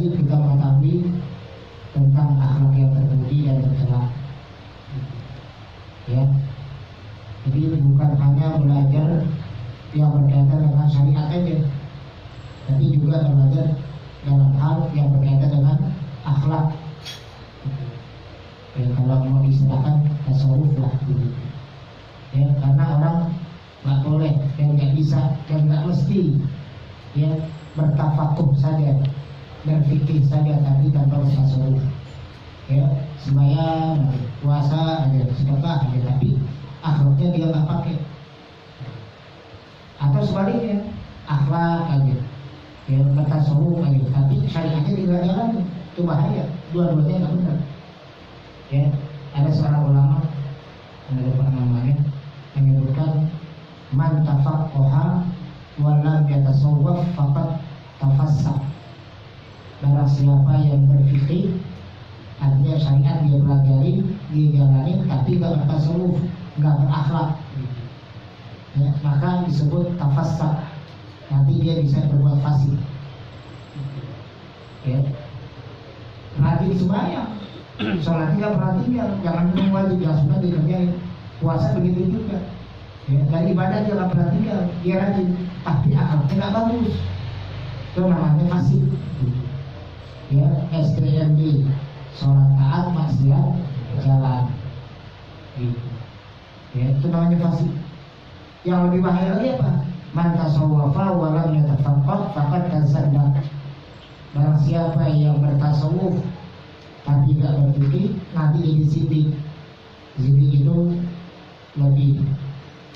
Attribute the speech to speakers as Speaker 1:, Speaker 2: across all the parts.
Speaker 1: wajib kita mengetahui tentang akhlak yang terpuji dan tercela. Ya, jadi bukan hanya belajar yang berkaitan dengan syariat aja, tapi juga belajar dalam hal yang berkaitan dengan akhlak. Ya, kalau mau disebutkan tasawuf lah gitu. Ya, karena orang nggak boleh dan nggak bisa dan nggak mesti ya bertafakuh saja, berfikih saja tapi tanpa tasawuf. Ya, sembahyang, puasa aja, sedekah aja tapi akhlaknya dia nggak pakai. Atau sebaliknya, akhlak aja, ya bertasawuf aja tapi syariatnya tidak jalan, itu bahaya. Dua-duanya nggak benar. Ya, ada seorang ulama, yang lupa namanya, menyebutkan man tafaqqaha wa lam yatasawwaf faqad tafassaq. Barang siapa yang berfikih, artinya syariat dia pelajari, dia jalani, tapi gak bertasawuf, gak berakhlak, ya, maka disebut tafassaq. Nanti dia bisa berbuat fasik. Ya, rajin sembahyang, sholatnya gak perhatian, jangan minum wajib, yang sudah dikerjain. Puasa begitu juga. Ya, dari ibadah dia gak perhatikan, dia rajin, tapi akhlaknya gak bagus, itu namanya fasik. Ya, STMD, sholat taat maksiat jalan, gitu. Ya, itu namanya fasik. Yang lebih bahaya lagi apa? Man tasawwafa wa lam yatafaqqah faqad tasadda. Barang siapa yang bertasawuf tapi tidak berfikih, nanti jadi zindik. Zindik itu lebih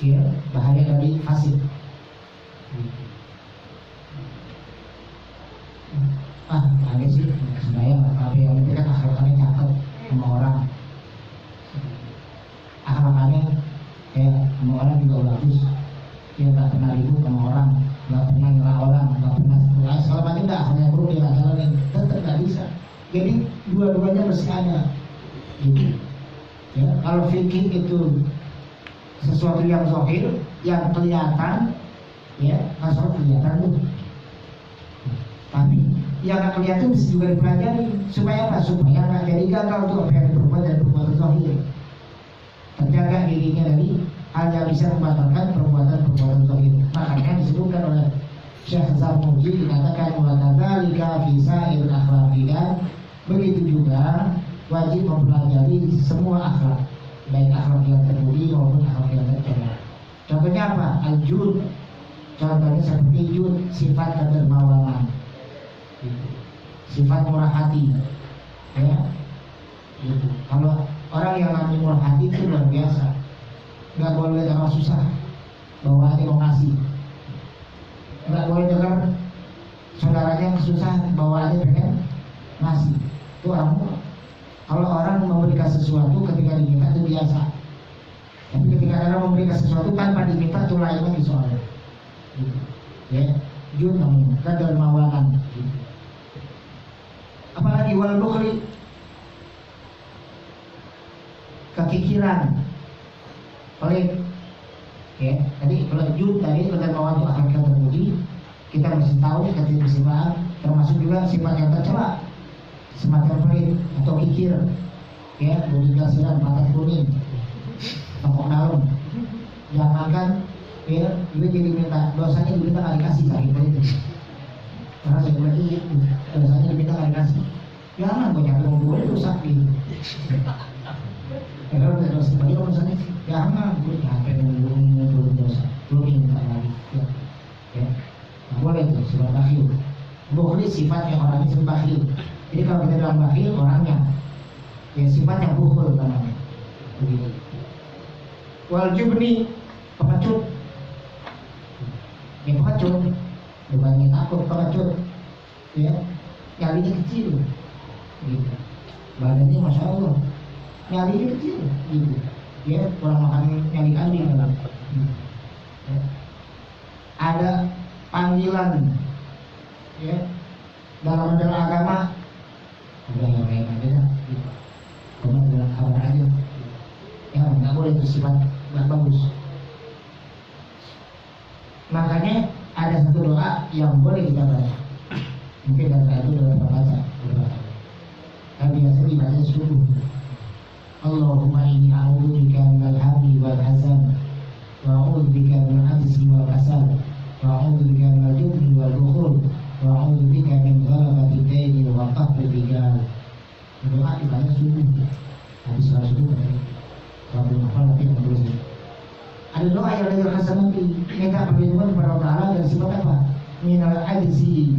Speaker 1: ya bahaya dari fasik. Ada sih sebenarnya tapi yang itu kan akhlakannya cakep sama orang, akhlakannya ya sama orang juga bagus, dia nggak pernah ribut sama orang, nggak pernah nyerah orang, nggak pernah segala macam, dah hanya perlu dia jalanin, tetap nggak bisa. Jadi dua-duanya mesti ada gitu ya. Kalau fikih itu sesuatu yang zahir, yang kelihatan ya, asal kelihatan tuh, tapi yang nggak kelihatan mesti juga dipelajari supaya apa? Supaya nggak jadi gagal tuh apa yang berbuat dan perbuatan zahir, terjaga dirinya dari hal yang bisa membatalkan perbuatan zahir. Makanya disebutkan oleh Syekh Zarmuji, dikatakan wakadzalika fi sa'iril akhlaqi, dan begitu juga wajib mempelajari semua akhlak, baik akhlak yang terpuji maupun akhlak yang tercela. Contohnya apa? Al-jud, contohnya seperti jud, sifat kedermawanan, sifat murah hati, ya. Gitu. Kalau orang yang namanya murah hati itu luar biasa, nggak boleh lihat orang susah bawaannya mau ngasih, nggak boleh dengar saudaranya kesusahan bawaannya pengen ngasih. Itu orang murah. Kalau orang memberikan sesuatu ketika diminta itu biasa, tapi ketika orang memberikan sesuatu tanpa diminta itu lain lagi soalnya. Gitu. Ya, jud namanya, kedermawanan. Gitu. Apalagi wal bukhli, kekikiran, pelit. Ya, tadi kalau jud tadi kedermawanan itu akhlak yang terpuji, kita mesti tahu ketersimpaan, termasuk juga sifat yang tercela, semacam pelit atau kikir, ya, budi gasiran, mata kuning, tokok daun. Jangankan ya, duit jadi minta, dosanya diminta nggak dikasih, sakit itu. Karena saya bilang iya, dosanya diminta nggak dikasih. Jangan gue nyampe gue itu sakit. Kalau udah dosa bagi urusannya, jangan gue nyampe belum dosa, belum minta lagi. Ya, nggak boleh itu sifat bakhil. Bukhli sifatnya orangnya sifat bakhil. Jadi kalau kita bilang bakhil orangnya, ya sifatnya bukhul namanya. Begitu. Wal jubni, pengecut. Ya pengecut, bukannya takut, pengecut. Ya, nyalinya kecil, gitu. Badannya masya Allah, nyalinya kecil, gitu. Ya, kurang makan nyali kambing kan. Ya. Ada panggilan, ya, dalam agama. Udah yang lain aja dah, gitu. Cuma bilang kabar aja, ya nggak boleh itu sifat nggak bagus. Makanya ada satu doa yang boleh kita baca, mungkin doa itu udah kita baca. Doa dibaca subuh, habis sholat subuh kalau belum hafal tapi yang dulu sih. Ada doa yang dari Hasan Nabi, minta perlindungan kepada Allah Taala dari sifat apa? Minal ajzi,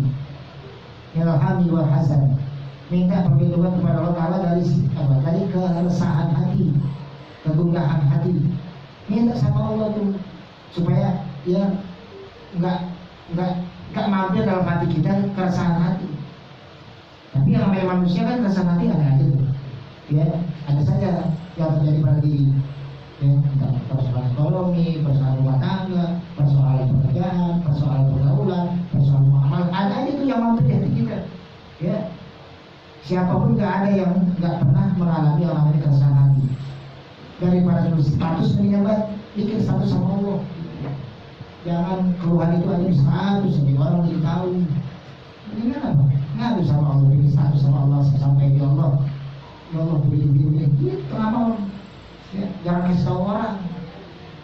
Speaker 1: minal hamdi wal hasan. Minta perlindungan kepada Allah Taala dari apa? Dari keresahan hati, kegundahan hati. Minta sama Allah tuh supaya ya nggak mampir dalam hati kita keresahan hati. Tapi yang namanya manusia kan keresahan hati ada aja tuh. Ya, ada saja yang terjadi pada diri. Ya, persoalan ekonomi, persoalan rumah tangga, persoalan pekerjaan, persoalan pergaulan, persoalan muamalah, ada aja tuh yang mampir di hati kita. Ya, siapapun nggak ada yang nggak pernah mengalami yang namanya keresahan hati. Daripada nulis status mendingan banget bikin status sama Allah. Jangan keluhan itu aja di status, jadi orang jadi tahu. Mendingan apa? Ngadu sama Allah, bikin status sama Allah sampai di Allah. Ya Allah begini, gitu amal. Ya, jangan kasih tahu orang.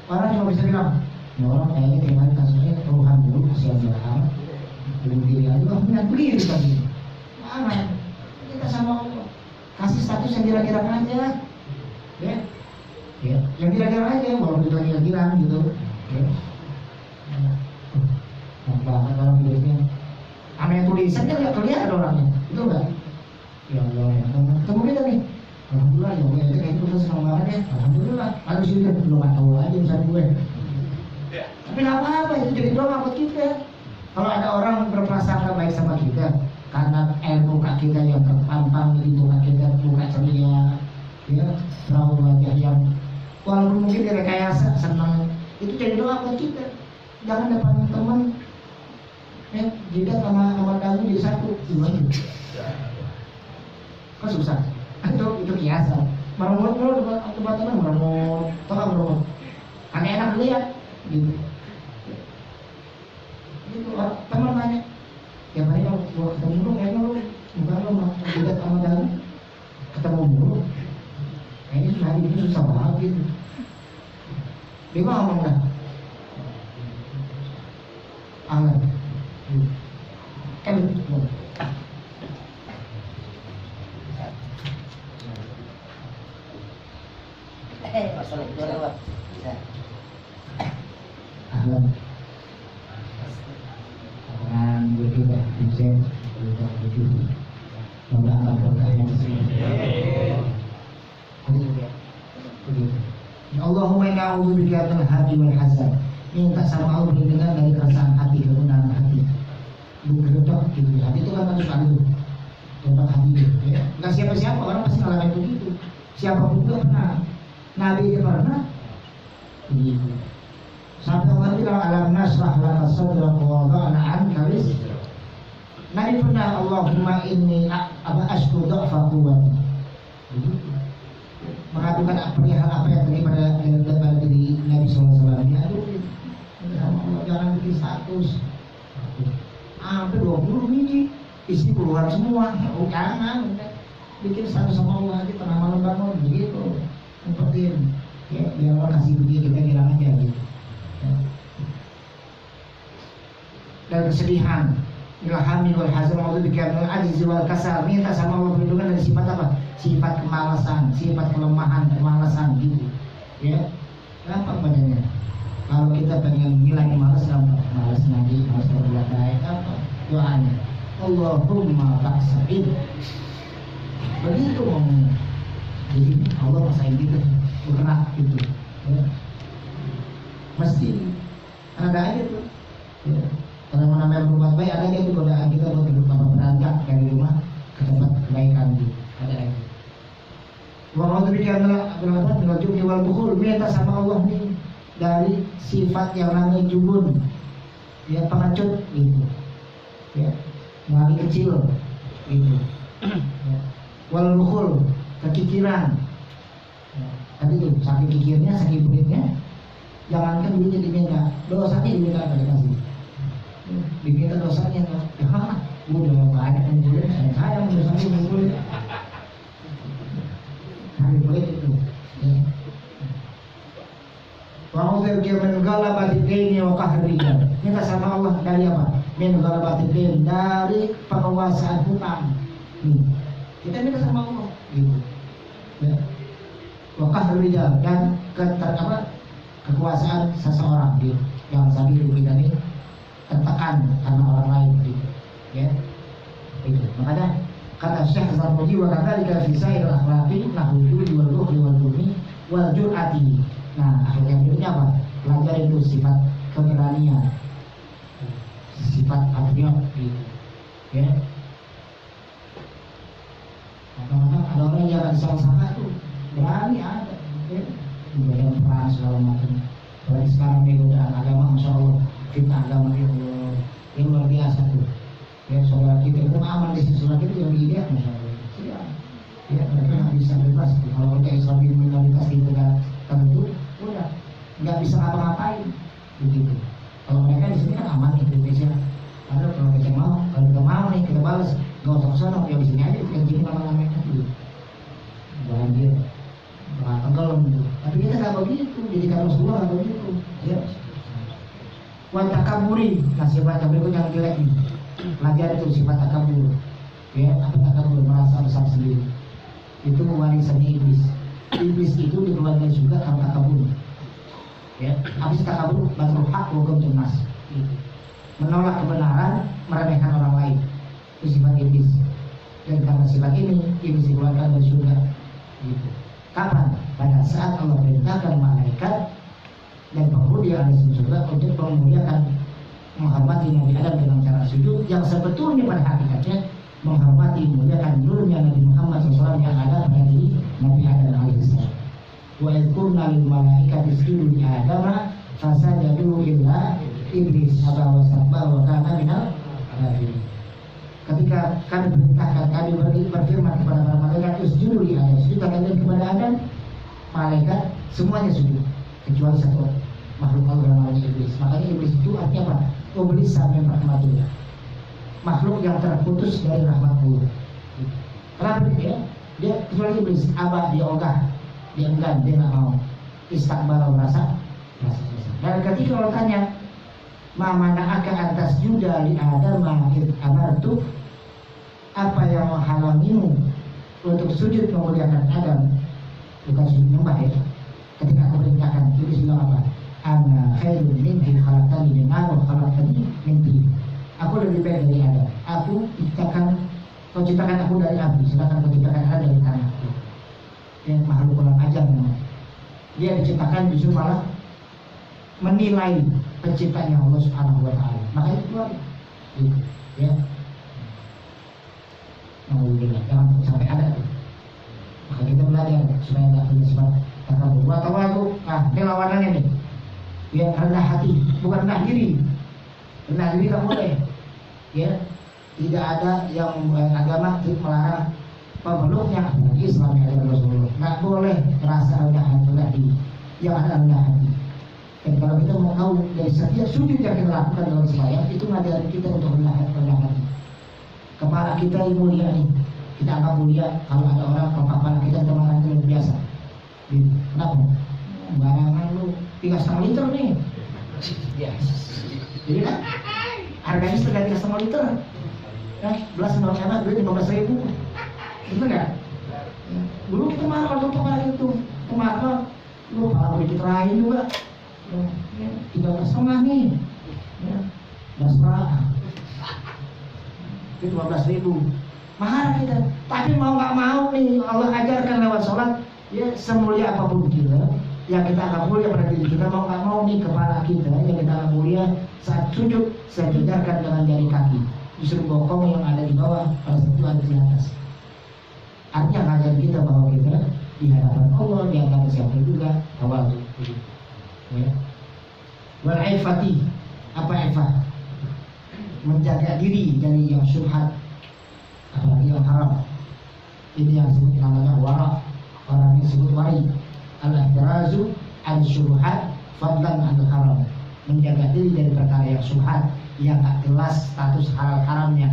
Speaker 1: Orang cuma bisa bilang, ya orang kayaknya tiap hari kasusnya keluhan dulu, kasihan dia, belum diri aja, benar begini tadi. Mana? Kita sama Allah. Kasih status yang kira-kira aja. Ya, ya, yang kira-kira aja, walaupun itu kira-kira gitu. Ya. Banget orang hidupnya. Aneh tulisan kan nggak kelihatan orangnya, itu enggak? Ya Allah, ya ketemu kita nih. Alhamdulillah, ya gue aja kayak itu senang banget ya. Alhamdulillah, harus itu belum nggak tahu aja urusan gue. Tapi nggak apa-apa, itu jadi doa buat kita. Kalau ada orang berprasangka baik sama kita, karena muka kita yang terpampang di muka kita, muka ceria, ya, raut wajah yang walaupun mungkin direkayasa senang, itu jadi doa buat kita. Jangan depan teman, ya, jidat sama dagu jadi satu, gimana? Kok susah? Itu kiasan. Meremut mulu depan teman, meremut, tau gak meremut? Kan enak lihat, gitu. Itu teman nanya, ya hari kalau ketemu lu kayaknya lu bukan lu jidat sama dagu ketemu mulu. Kayaknya susah, itu susah banget gitu. Dia ngomong dah. Alat.
Speaker 2: Masalah itu apa?
Speaker 1: Alat. Dengan berbeda desain, berbeda begitu. Mengangkat berkah yang begitu. Allahumma inna a'udzubika minal hamdi wal hazan. Minta sama Allah perlindungan dari keresahan hati, kegundahan hati. Berkedok gitu. Hati itu kan harus ada tuh. Tentang hati itu. Ya. Nggak siapa-siapa orang pasti ngalamin begitu. Siapapun juga pernah. Nabi pernah. Begitu. Sampai Allah bilang alam nasrah laka sadrak wa wada'na anka wizrak. Nabi pernah Allahumma inni ashku dha'fa quwwati. Begitu. Mengadukan perihal apa yang terjadi pada diri Nabi SAW. Diaduin. Allah jangan bikin status. Hampir 20 biji isi puluhan semua. Oh jangan bikin status sama Allah aja tengah malam bangun begitu. Umpetin ya, biar Allah kasih begini kita bilang aja gitu. Dan kesedihan, ilhami wal hazan wa dzikra wal ajzi wal kasal. Minta sama Allah perlindungan dari sifat apa? Sifat kemalasan, sifat kelemahan, kemalasan gitu. Ya. Gampang badannya. Kalau kita pengen ngilangin malas, gampang. Malas ngaji, malas berbuat baik, apa? Doanya Allahumma baksa'id. Begitu ngomongnya. Jadi Allah masain kita bergerak gitu ya. Mesti ada aja tuh ya. Kalau namanya berbuat baik ada aja tuh godaan kita buat hidup apa beranjak dari rumah ke tempat kebaikan gitu. Ada aja. Wa a'udzubika minal jubni wal bukhul. Minta sama Allah nih dari sifat yang namanya jubun, ya pengecut gitu, ya lagi kecil gitu, ya. Wal bukhul kekikiran, ya. Tadi tuh saking kikirnya, saking pelitnya, jangankan duitnya diminta, dosanya diminta nggak dikasih, diminta dosanya nggak, ya udah banyak yang boleh, saya sayang dosanya yang boleh, saking pelit itu. Ya. Wa'udzubika min ghalabati daini wa qahriha. Minta sama Allah dari apa? Min ghalabati daini, dari penguasaan hutang. Kita minta sama Allah gitu ya. Wakah rijal dan kekuasaan seseorang gitu. Yang sabi kita ini tertekan karena orang lain gitu ya. Itu makanya kata Syekh Zarmuji wa kadzalika fi sa'ir akhlaqi nahwu wal ruhi wal dhulmi wal jur'ati. Nah, akhlak yang berikutnya apa? Pelajari itu sifat keberanian, sifat patriot gitu ya. Kadang-kadang ada orang yang gak disangka tuh berani ada ya, badan perang segala macam. Apalagi sekarang nih godaan agama, masya Allah, fitnah agama yang luar biasa tuh ya. Saudara kita itu aman di sisi saudara kita yang dilihat, masya Allah ya, mereka nggak bisa bebas tuh. Kalau mereka Islam minoritas di negara tertentu udah nggak bisa ngapa-ngapain begitu. Kalau mereka di sini kan aman nih di Indonesia. Ada kalau kita mau nih kita balas, nggak usah kesana, ya di sini aja yang jadi lama-lama gitu. Banjir, tenggelam gitu. Tapi kita nggak begitu, jadi kalau Rasulullah nggak begitu. Ya. Watakaburi, nah sifat yang berikut yang jelek nih. Pelajari itu sifat takabur. Ya, apa takabur? Merasa besar sendiri. Itu warisannya iblis. Iblis itu dikeluarkan juga karena takabur. Ya, habis takabur batul hak hukum cemas. Menolak kebenaran, meremehkan orang lain. Itu sifat iblis. Dan karena sifat ini, iblis dikeluarkan dari surga. Gitu. Kapan? Pada saat Allah perintahkan malaikat dan penghuni yang ada di surga untuk memuliakan, menghormati Nabi Adam dengan cara sujud yang sebetulnya pada hakikatnya menghormati, memuliakan nurnya Nabi Muhammad SAW yang ada pada diri Nabi Adam alaihissalam. Wa idkurna lil malaikati isjudu li Adama fasajadu illa iblis aba wastakbara wa kana minal kafirin. Ketika kami perintahkan, kami berfirman kepada para malaikat isjudu li Adam, sujudlah kalian kepada Adam, malaikat semuanya sujud kecuali satu makhluk Allah yang namanya iblis. Makanya iblis itu artinya apa? Iblis sampai rahmatullah, makhluk yang terputus dari rahmat Allah. Kenapa dia kecuali iblis, abah, dia ogah, dia enggan, dia nggak mau, istakbara, merasa susah. Dan ketika orang tanya, ma mana'aka atas juda li Adam amartu, apa yang menghalangimu untuk sujud memuliakan Adam? Bukan sujud nyembah ya. Ketika aku perintahkan, iblis bilang apa? Ana khairun minhu khalaqtani min nar wa khalaqtani min tin. Aku lebih baik dari Adam. Kau ciptakan aku dari api, sedangkan kau ciptakan Adam dari tanah. Yang makhluk kurang ajar namanya. Dia diciptakan justru malah menilai penciptanya Allah Subhanahu wa taala. Makanya itu keluar. Gitu, ya. Alhamdulillah, jangan sampai ada. Maka kita belajar supaya tidak punya sifat takabur. Watawadu, ini lawanannya nih. Yang rendah hati, bukan rendah diri. Rendah diri tak boleh. Ya, tidak ada yang agama melarang pemeluknya Islam yang ada Rasulullah. Nggak boleh merasa rendah hati. Yang ada rendah hati. Dan kalau kita mau tahu dari setiap sujud yang kita lakukan dalam sembahyang itu ngajarin kita untuk rendah hati. Kepala kita yang mulia nih, kita anggap mulia. Kalau ada orang kepala kita teman kita biasa. Kenapa? Barangan lu 3,5 liter nih. Yes. Jadi kan harganya setengah 3,5 liter. Kan belas sama sana duit 15.000. Betul nggak? Dulu kita marah waktu kemarin itu. Kemarin lu kalau dikit lain juga. 3,5 nih. Ya. Basrah. Itu 15.000. Mahal kita. Tapi mau nggak mau nih Allah ajarkan lewat sholat. Ya semulia apapun kita, yang kita anggap mulia pada diri kita, mau nggak mau nih kepala kita yang kita anggap mulia saat sujud saya jejarkan dengan jari kaki, justru bokong yang ada di bawah pada sentuhan di atas. Artinya ngajarin kita bahwa kita di hadapan Allah, di hadapan siapa juga tawadu. Ya. Wal ifati, apa ifat? Menjaga diri dari yang syubhat, apalagi yang haram. Ini yang disebut namanya wara. Orang yang disebut wari, al-ihtirazu an-syubhat fadlan an-haram, menjaga diri dari perkara yang syubhat, yang tak jelas status halal haramnya,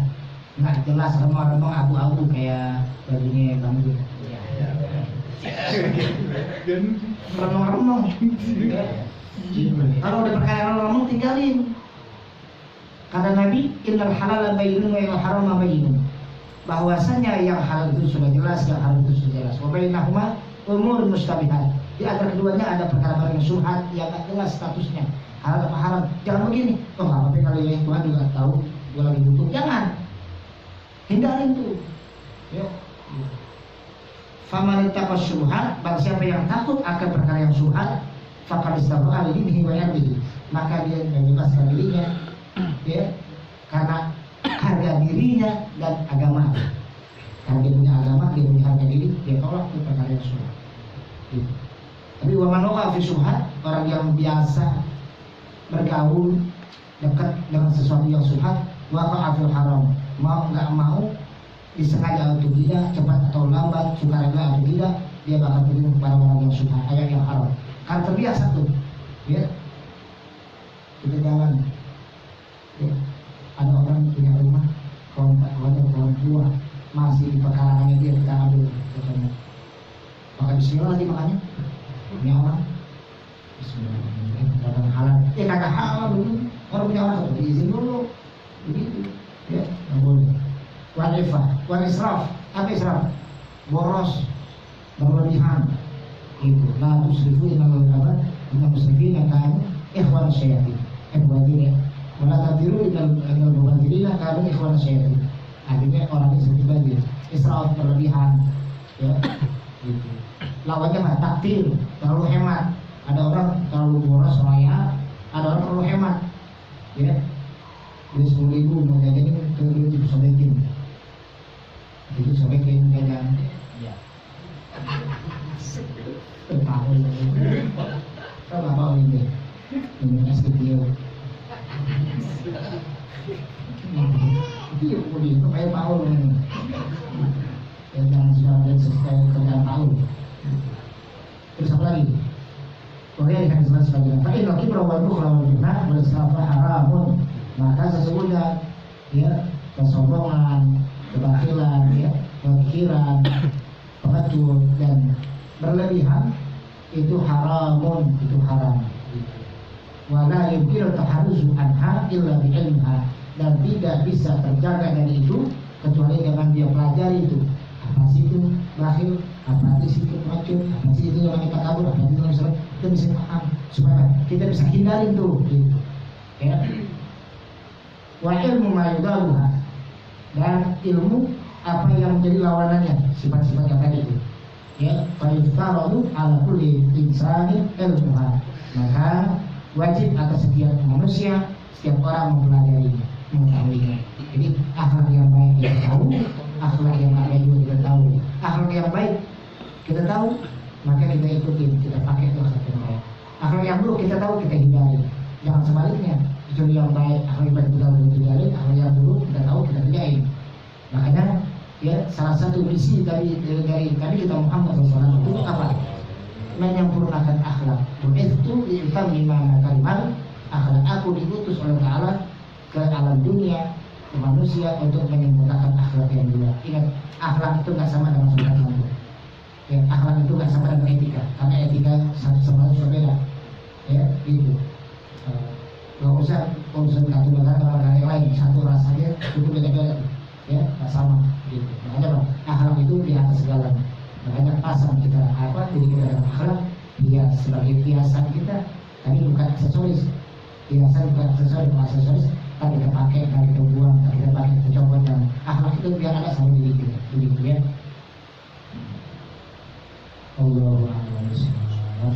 Speaker 1: nggak jelas remong-remong abu-abu kayak bajunya bambu. Remong-remong. Kalau udah perkara remong tinggalin. Kata Nabi, innal halala bayyinun wa innal harama bayyinun. bahwasanya yang halal itu sudah jelas, yang haram itu sudah jelas. Wa bainahuma umur mustabihat. Di antara keduanya ada perkara-perkara yang syubhat yang tak jelas statusnya. Halal apa haram? Jangan begini. Oh, nggak apa-apa kalau yang Tuhan juga tahu, gue lagi butuh. Jangan. Hindarin tuh. Ya. Faman ittaqa syubhat, barang siapa yang takut akan perkara yang syubhat, faqad istabra'a li dinihi wa 'irdihi, maka dia membebaskan dirinya ya karena harga dirinya dan agama. Karena dia punya agama, dia punya harga diri, dia tolak itu perkara yang syubhat. Gitu. Tapi wa man waqa fi syubhat, orang yang biasa bergaul dekat dengan sesuatu yang syubhat, waqa'a fil haram, mau enggak mau, disengaja atau tidak, cepat atau lambat, sukarela atau tidak, dia bakal terjun kepada orang yang syubhat, ayat yang haram. Karena terbiasa tuh, ya. Kita jalan, ya. Ada orang punya rumah, kawan tua, masih di pekarangannya dia kita ambil, katanya. Maka bismillah lagi makannya, ini orang, bismillah, orang halal, kagak halal dulu, orang punya orang tuh diizin dulu, begitu, ya, nggak boleh. Wal israf, apa israf? Boros, berlebihan. Itu, la tusrifu innal musrifina kanu ikhwan syayatin. Ikhwatin ya. Wala tadiru innal mubadzirina kanu ikhwan syayatin. Artinya orang yang seperti banjir, israf, berlebihan. Ya, gitu. Lawannya mah takdir, terlalu hemat. Ada orang terlalu boros raya, ada orang terlalu hemat. Ya. Beli 10.000 mau jajanin ke itu sobekin. Itu sobekin jajan. Ya. Tahu ini. Kan apa ini? Ini es kecil. Dia kemudian itu kayak Paul ini. Jangan sudah ada sesuai kerjaan Paul. Terus apa lagi? Kemudian dikasih jelas sebagian. Fa'in laki berawal bukhla wal jurnah wal israfa haramun. Maka sesungguhnya ya kesombongan, kebakilan, ya, kekiran, pengecut dan berlebihan itu haramun, itu haram. Wala yumkinu taharruzu anha illa bi'ilmiha, dan tidak bisa terjaga dari itu kecuali dengan dia pelajari itu. Apa sih itu bakhil, apa sih itu pengecut, apa sih itu yang kita kabur, apa itu yang sering, kita bisa paham supaya kita bisa hindari itu. Gitu. Ya. Wa ilmu ma yudaluha, dan ilmu apa yang menjadi lawanannya, sifat-sifat yang tadi itu. Ya, fa yuftaradu ala kulli insani ilmuha, maka wajib atas setiap manusia, setiap orang mempelajarinya, mengetahuinya. Jadi akhlak yang baik kita tahu, akhlak yang tidak baik juga kita tahu. Akhlak yang baik kita tahu, maka kita ikutin, kita pakai itu akhlak yang baik. Akhlak yang buruk kita tahu, kita hindari. Jangan sebaliknya, kecuali yang baik, akhlak yang baik kita tahu, kita hindari, akhlak yang buruk kita tahu, kita kerjain. Makanya ya salah satu misi dari kita Muhammad SAW itu apa? Menyempurnakan akhlak. Itu diintam lima kalimat akhlak. Aku diutus oleh Allah ke alam dunia, ke manusia untuk menyempurnakan akhlak yang dua. Ingat, akhlak itu nggak sama dengan sopan santun. Ya, akhlak itu nggak sama dengan etika, karena etika satu sama lain berbeda. Ya, gitu. Nggak usah urusan satu negara dengan negara yang lain, satu rasanya itu beda-beda. Ya, nggak sama. Gitu. Makanya akhlak itu di atas segalanya. Makanya pasang kita jadi kita dalam akhlak, dia sebagai hiasan kita, tapi bukan aksesoris. Hiasan bukan aksesoris, kan kita pakai, kan kita buang, kan kita pakai, kita coba. Dan akhlak itu biar ada sama diri kita, begitu ya. Allahu a'lam bishawab.